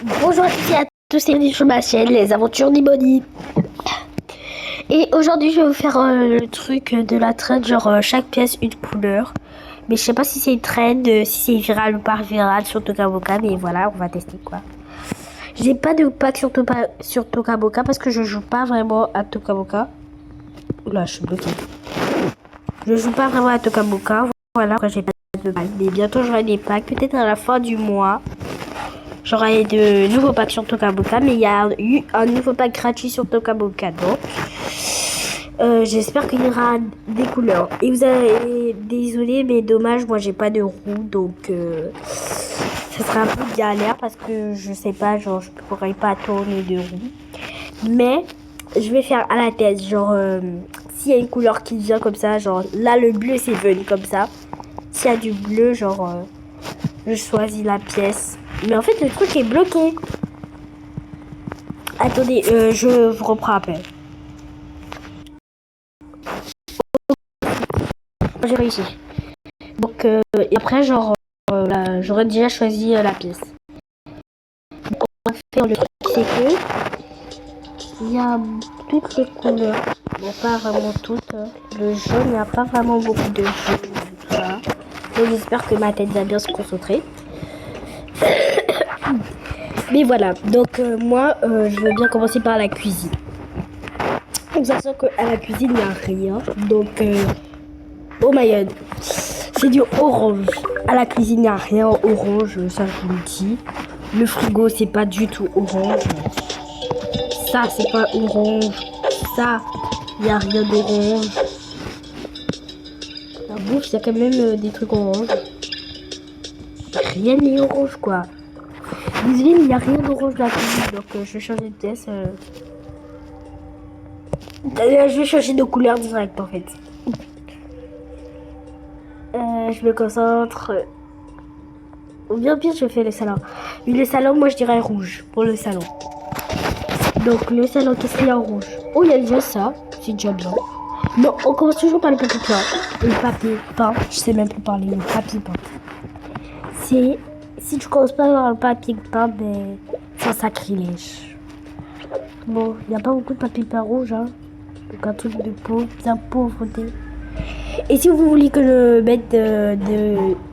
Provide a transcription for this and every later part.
Bonjour à toutes et à tous, c'est Bonnie sur ma chaîne, les aventures d'Iboni. Et aujourd'hui, je vais vous faire le truc de la trend, genre chaque pièce une couleur. Mais je sais pas si c'est une trend, si c'est viral ou pas viral sur Tokaboka, mais voilà, on va tester quoi. J'ai pas de pack sur Tokaboka parce que je joue pas vraiment à Tokaboka. Oula, je suis bloquée. Je joue pas vraiment à Tokaboka, voilà, après j'ai pas de pack. Mais bientôt j'aurai des packs, peut-être à la fin du mois. J'aurai de nouveaux packs sur Tokaboka, mais il y a eu un nouveau pack gratuit sur Tokaboka, donc j'espère qu'il y aura des couleurs. Et vous avez, désolé, mais dommage, moi j'ai pas de roue, donc ça sera un peu galère parce que je sais pas, genre je pourrais pas tourner de roue. Mais je vais faire à la tête, genre s'il y a une couleur qui vient comme ça, genre là le bleu c'est venu comme ça. S'il y a du bleu, genre je choisis la pièce. Mais en fait, le truc est bloqué. Attendez, je vous reprends après. J'ai réussi. Donc, et après, genre, j'aurais déjà choisi la pièce. Donc, on va faire le truc, c'est que il y a toutes les couleurs. Bon, pas vraiment toutes. Le jaune, il n'y a pas vraiment beaucoup de jaune. Voilà. Donc, j'espère que ma tête va bien se concentrer. Mais voilà, donc moi, je veux bien commencer par la cuisine. Sachant qu'à la cuisine, il n'y a rien. Donc, oh my god, c'est du orange. À la cuisine, il n'y a rien orange, ça je vous le dis. Le frigo, c'est pas du tout orange. Ça, c'est pas orange. Ça, il n'y a rien d'orange. La bouffe, il y a quand même des trucs orange. Rien n'est orange, quoi. Désolé, mais il n'y a rien d'orange dans la cuisine. Donc, je vais changer de pièce. Je vais changer de couleur direct, en fait. Je me concentre. Ou bien pire, je fais le salon. Mais le salon, moi je dirais rouge pour le salon. Donc le salon, qu'est-ce qu'il y a en rouge? Oh, il y a déjà ça. C'est déjà bien. Non, on commence toujours par le papier peint. Le papier peint, je sais même plus parler. Le papier peint. C'est. Si tu commences pas par le papier peint, ben. C'est un sacrilège. Bon, il n'y a pas beaucoup de papier peint rouge, hein. Donc un truc de pauvre, bien pauvreté. Et si vous voulez que je mette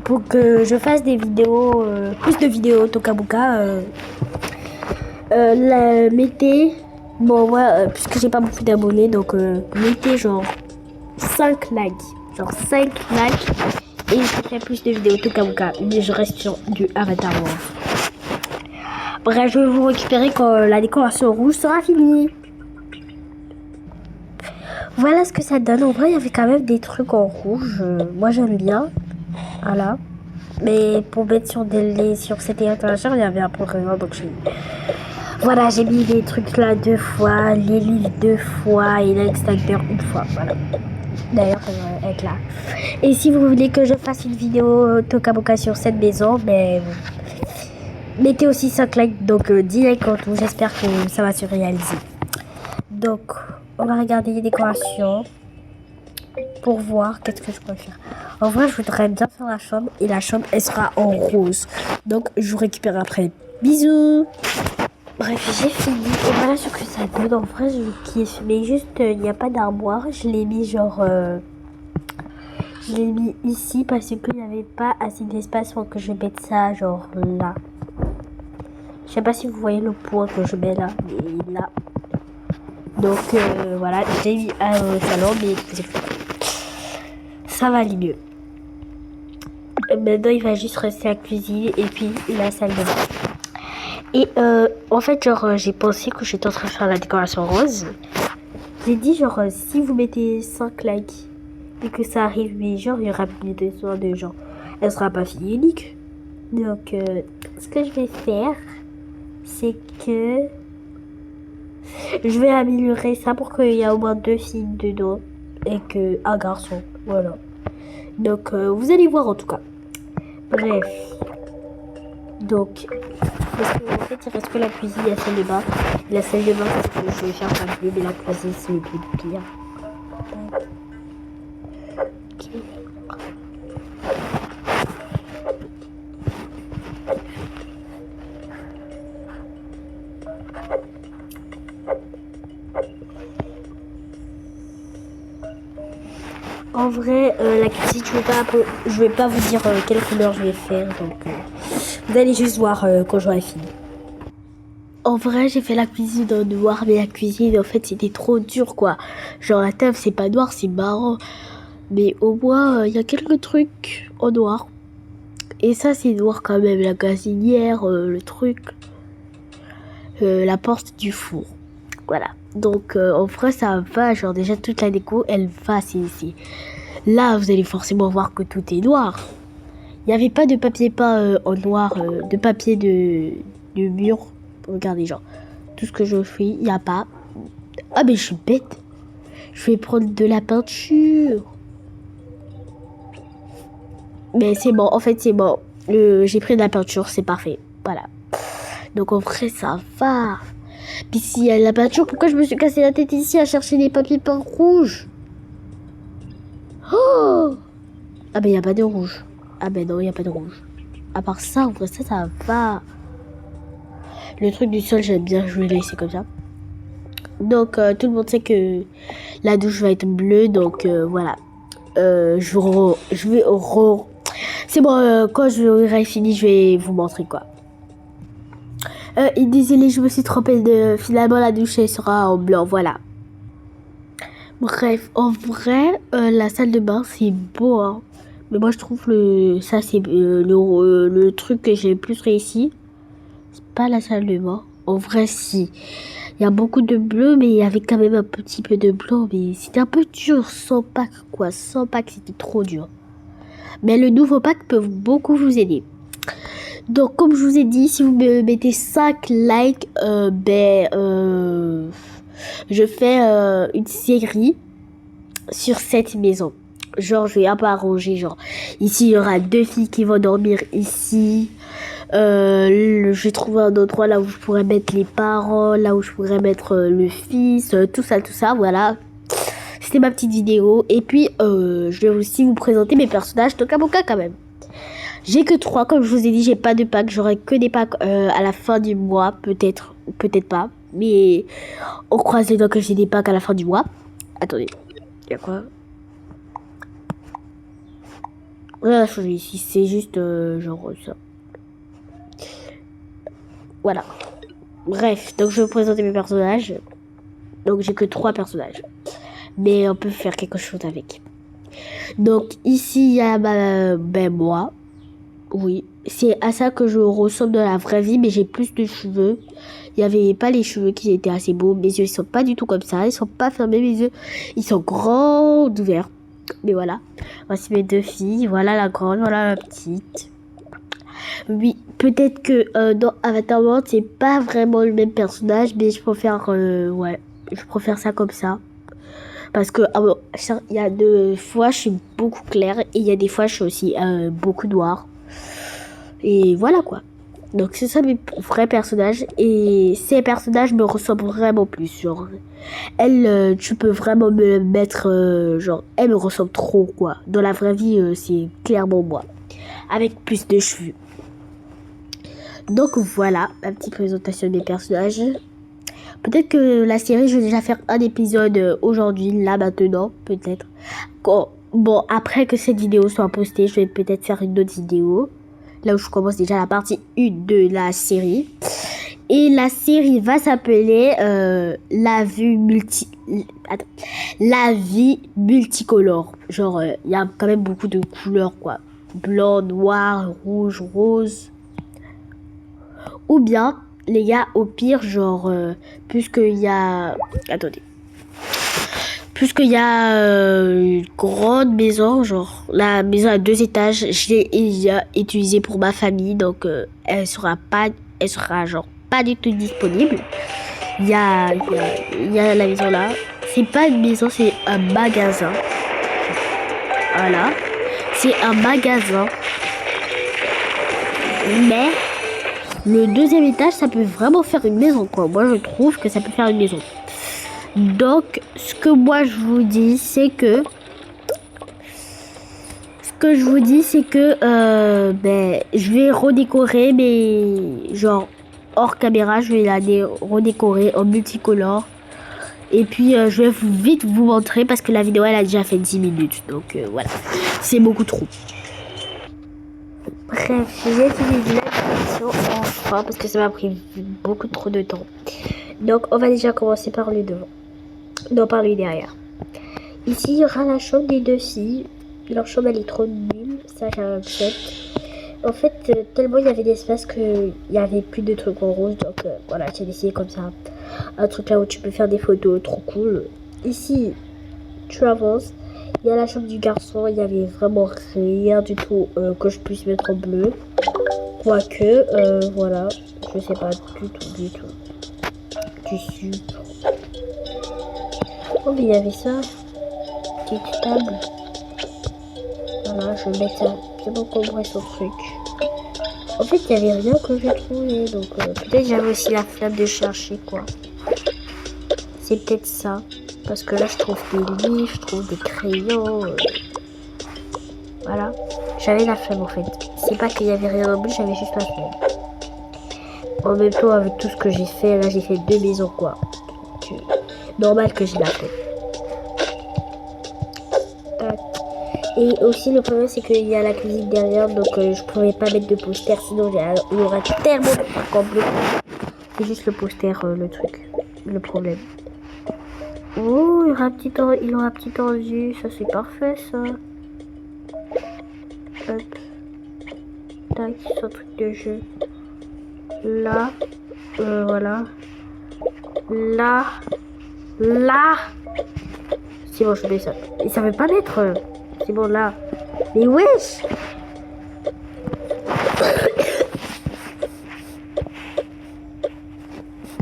pour que je fasse des vidéos, plus de vidéos Tokaboka, mettez, bon moi, puisque j'ai pas beaucoup d'abonnés, donc mettez genre 5 likes, genre 5 likes, et je ferai plus de vidéos Tokaboka, mais je reste sur du Avatar World. Bref, je vais vous récupérer quand la décoration rouge sera finie. Voilà ce que ça donne. En vrai, il y avait quand même des trucs en rouge. Moi, j'aime bien. Voilà. Mais pour mettre sur sur c'était international, il y avait un programme. Donc, voilà, j'ai mis les trucs là 2 fois, les livres 2 fois et l'extincteur 1 fois. Voilà. D'ailleurs, ça va être là. Et si vous voulez que je fasse une vidéo Tokaboka sur cette maison, mais mettez aussi 5 likes. Donc, 10 likes en tout. J'espère que ça va se réaliser. Donc, on va regarder les décorations pour voir qu'est-ce que je peux faire. En vrai, je voudrais bien faire la chambre et la chambre, elle sera en rose. Donc, je vous récupère après. Bisous. Bref, j'ai fini. Et voilà ce que ça donne. En vrai, je kiffe. Mais juste, il n'y a pas d'armoire. Je l'ai mis genre... je l'ai mis ici parce qu'il n'y avait pas assez d'espace pour que je mette ça genre là. Je sais pas si vous voyez le point que je mets là. Mais là. Donc voilà, j'ai mis un salon, mais ça va aller mieux. Maintenant, il va juste rester la cuisine et puis la salle de bain. Et en fait, genre, j'ai pensé que j'étais en train de faire la décoration rose. J'ai dit, genre, si vous mettez 5 likes et que ça arrive, mais genre, il y aura plus besoin de gens. Elle sera pas finie unique. Donc, ce que je vais faire, c'est que je vais améliorer ça pour qu'il y ait au moins 2 filles dedans et qu'un garçon. Voilà. Donc, vous allez voir en tout cas. Bref. Donc, parce qu'en fait, il reste que la cuisine et la salle de bain. Et la salle de bain, c'est ce que je vais faire pas mieux, mais la cuisine, c'est le plus pire. Ok. en vrai, la cuisine, je vais pas vous dire quelle couleur je vais faire. Donc, vous allez juste voir quand j'aurai fini. En vrai, j'ai fait la cuisine en noir, mais la cuisine, en fait, c'était trop dur, quoi. Genre, la table, c'est pas noir, c'est marron. Mais au moins, il y a quelques trucs en noir. Et ça, c'est noir quand même. La gazinière, le truc, la porte du four. Voilà. Donc, en vrai, ça va. Genre, déjà, toute la déco, elle va, c'est ici. Là, vous allez forcément voir que tout est noir. Il n'y avait pas de papier peint en noir, de papier de mur. Regardez, genre, tout ce que je fais, il n'y a pas. Ah, mais je suis bête. Je vais prendre de la peinture. Mais c'est bon, en fait, c'est bon. J'ai pris de la peinture, c'est parfait. Voilà. Donc, en vrai, ça va. Puis s'il y a de la peinture, pourquoi je me suis cassé la tête ici à chercher les papiers peints rouges? Oh! Ah, ben, il n'y a pas de rouge. Ah, ben non, il n'y a pas de rouge. À part ça, en vrai, ça va. Le truc du sol, j'aime bien, je vais le laisser comme ça. Donc, tout le monde sait que la douche va être bleue, donc voilà. Je vais C'est bon, quand j'aurai fini, je vais vous montrer quoi. Et désolé, je me suis trompée finalement, la douche, elle sera en blanc, voilà. Bref, en vrai, la salle de bain, c'est beau, hein. Mais moi, je trouve ça, c'est le truc que j'ai le plus réussi. C'est pas la salle de bain. En vrai, si. Il y a beaucoup de bleu, mais il y avait quand même un petit peu de blanc. Mais c'était un peu dur, sans pack, quoi. Sans pack, c'était trop dur. Mais le nouveau pack peut beaucoup vous aider. Donc, comme je vous ai dit, si vous me mettez 5 likes, je fais une série sur cette maison. Genre, je vais un peu arranger, genre, ici, il y aura 2 filles qui vont dormir ici. Je vais trouver un endroit là où je pourrais mettre les parents, là où je pourrais mettre le fils, tout ça, voilà. C'était ma petite vidéo. Et puis, je vais aussi vous présenter mes personnages de Kamoka quand même. J'ai que 3, comme je vous ai dit, j'ai pas de pack. J'aurai que des packs à la fin du mois, peut-être pas. Mais on croise les doigts que j'ai des packs à la fin du mois. Attendez, il y a quoi? Rien n'a changé ici, c'est juste genre ça. Voilà. Bref, donc je vais vous présenter mes personnages. Donc j'ai que 3 personnages. Mais on peut faire quelque chose avec. Donc ici il y a moi. Oui, c'est à ça que je ressemble dans la vraie vie, mais j'ai plus de cheveux. Il n'y avait pas les cheveux qui étaient assez beaux. Mes yeux, ils sont pas du tout comme ça. Ils sont pas fermés, mes yeux. Ils sont grands ouverts. Mais voilà. Voici mes 2 filles. Voilà la grande, voilà la petite. Oui, peut-être que dans Avatar World, c'est pas vraiment le même personnage, mais je préfère, je préfère ça comme ça. Parce que il y a 2 fois, je suis beaucoup claire et il y a des fois, je suis aussi beaucoup noire. Et voilà quoi. Donc c'est ça mes vrais personnages. Et ces personnages me ressemblent vraiment plus. Genre, elle, tu peux vraiment me mettre... genre, elle me ressemble trop quoi. Dans la vraie vie, c'est clairement moi. Avec plus de cheveux. Donc voilà, ma petite présentation des personnages. Peut-être que la série, je vais déjà faire un épisode aujourd'hui, là maintenant, peut-être. Bon, après que cette vidéo soit postée, je vais peut-être faire une autre vidéo. Là où je commence déjà la partie 1 de la série. Et la série va s'appeler La vie multicolore. Genre, il y a quand même beaucoup de couleurs, quoi. Blanc, noir, rouge, rose. Ou bien, les gars, au pire, genre, puisqu'il y a... Attendez. Puisqu'il y a une grande maison, genre, la maison à 2 étages, je l'ai utilisée pour ma famille, donc elle sera genre pas du tout disponible. Il y a la maison là. C'est pas une maison, c'est un magasin. Voilà. C'est un magasin. Mais le 2e étage, ça peut vraiment faire une maison, quoi. Moi, je trouve que ça peut faire une maison. Donc, ce que moi, je vous dis, c'est que... je vais redécorer, mais genre, hors caméra, je vais la redécorer en multicolore. Et puis je vais vite vous montrer parce que la vidéo elle a déjà fait 10 minutes. Donc voilà, c'est beaucoup trop. Bref, j'ai fini l'application enfin parce que ça m'a pris beaucoup trop de temps. Donc on va déjà commencer par le devant. Non, par le derrière. Ici il y aura la chambre des deux filles. Leur chambre elle est trop nulle, ça j'accepte. En fait, tellement il y avait d'espace qu'il n'y avait plus de trucs en rose. Donc voilà, j'ai décidé comme ça. Un truc là où tu peux faire des photos, trop cool. Ici, tu avances. Il y a la chambre du garçon. Il n'y avait vraiment rien du tout que je puisse mettre en bleu. Quoique, voilà. Je sais pas du tout. Tissu. Oh, mais il y avait ça. Petite table. Voilà, je vais mettre ça bien encombré son truc. En fait, il n'y avait rien que j'ai trouvé. Donc, peut-être j'avais aussi la flemme de chercher, quoi. C'est peut-être ça. Parce que là, je trouve des livres, je trouve des crayons. Voilà. J'avais la flemme, en fait. C'est pas qu'il y avait rien en plus, j'avais juste la flemme. En même temps, avec tout ce que j'ai fait, là, j'ai fait 2 maisons, quoi. Donc, normal que j'ai la flemme. Tac. Et aussi, le problème, c'est qu'il y a la cuisine derrière, donc je pourrais pas mettre de poster, sinon il y aura tellement de trucs en bleu. C'est juste le poster, le truc, le problème. Oh, il y aura un petit tendu, ça c'est parfait, ça. Hop. Tac, c'est un truc de jeu. Là, voilà. Là. C'est bon, je mets ça. Et ça veut pas mettre. C'est bon, là. Mais wesh!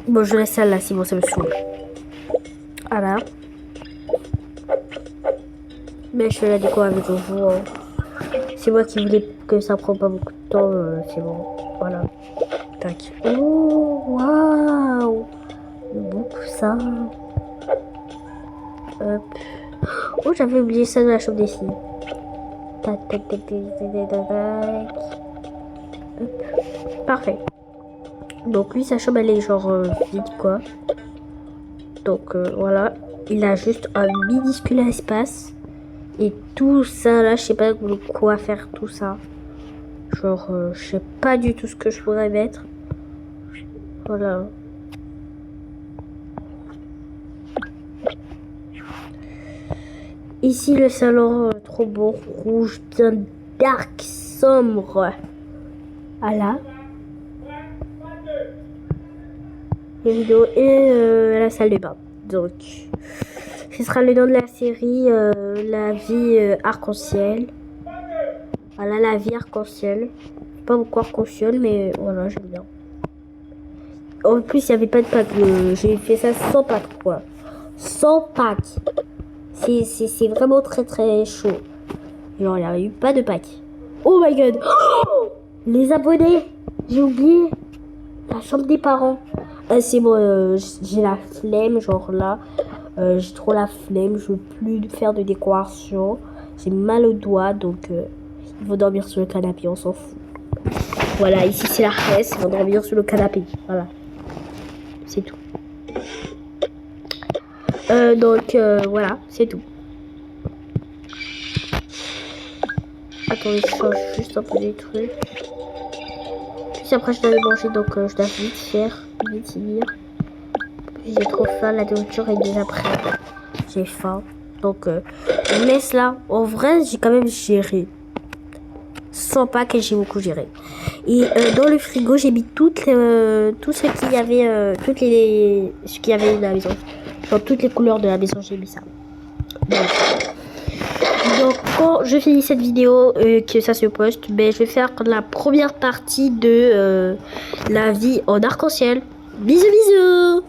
Bon, je laisse ça là, c'est bon, ça me saoule. Voilà. Mais je fais la déco avec vous. Hein. C'est moi qui voulais que ça prend pas beaucoup de temps. C'est bon. Voilà. Tac. Oh, waouh! Beaucoup ça. Hop. Oh, j'avais oublié ça dans la chambre des filles. Tac. Hop. Parfait. Donc lui, sa chambre, elle est genre vide, quoi. Donc voilà. Il a juste un minuscule espace. Et tout ça, là, je sais pas quoi faire tout ça. Genre, je sais pas du tout ce que je pourrais mettre. Voilà. Ici, le salon, trop beau, rouge, bien dark, sombre. Voilà. Les vidéos et la salle de bain. Donc, ce sera le nom de la série, la vie arc-en-ciel. Voilà, la vie arc-en-ciel. Pas beaucoup arc-en-ciel, mais voilà, j'aime bien. En plus, il n'y avait pas de pack. J'ai fait ça sans pack, quoi. Sans pack. C'est vraiment très très chaud. Genre, il n'y a eu pas de pack. Oh my god. Oh, les abonnés. J'ai oublié. La chambre des parents. C'est bon, j'ai la flemme, genre là. J'ai trop la flemme. Je veux plus faire de décoration. J'ai mal au doigt, donc ils vont dormir sur le canapé, on s'en fout. Voilà, ici c'est la reste. Ils vont dormir sur le canapé. Voilà. C'est tout. Donc voilà, c'est tout. Attendez, je change juste un peu des trucs. Puis après je dois aller manger, donc je dois vite finir. J'ai trop faim, la nourriture est déjà prête. J'ai faim. Donc je laisse là. En vrai, j'ai quand même géré. Sans pas que j'ai beaucoup géré. Et dans le frigo, j'ai mis tout ce qu'il y avait, ce qu'il y avait dans la maison. Dans toutes les couleurs de la maison, j'ai mis ça. Donc quand je finis cette vidéo, que ça se poste, ben, je vais faire la première partie de la vie en arc-en-ciel. Bisous bisous.